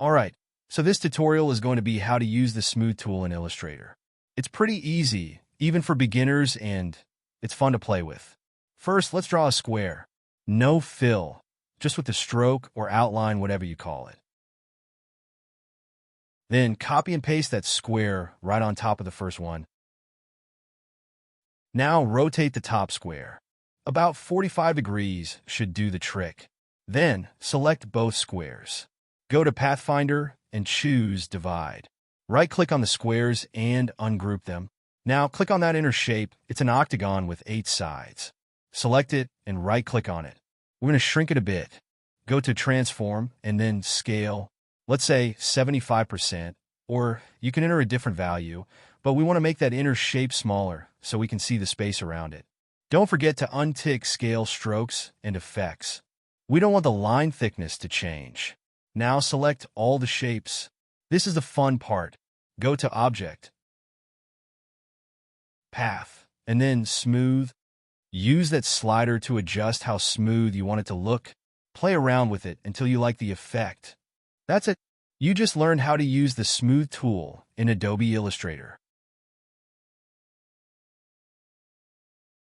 Alright, so this tutorial is going to be how to use the Smooth tool in Illustrator. It's pretty easy, even for beginners, and it's fun to play with. First, let's draw a square. No fill, just with the stroke or outline, whatever you call it. Then copy and paste that square right on top of the first one. Now rotate the top square. About 45 degrees should do the trick. Then select both squares. Go to Pathfinder and choose Divide. Right-click on the squares and ungroup them. Now click on that inner shape. It's an octagon with 8 sides. Select it and right-click on it. We're going to shrink it a bit. Go to Transform and then Scale. Let's say 75%, or you can enter a different value, but we want to make that inner shape smaller so we can see the space around it. Don't forget to untick Scale Strokes and Effects. We don't want the line thickness to change. Now select all the shapes. This is the fun part. Go to Object, Path, and then Smooth. Use that slider to adjust how smooth you want it to look. Play around with it until you like the effect. That's it. You just learned how to use the Smooth tool in Adobe Illustrator.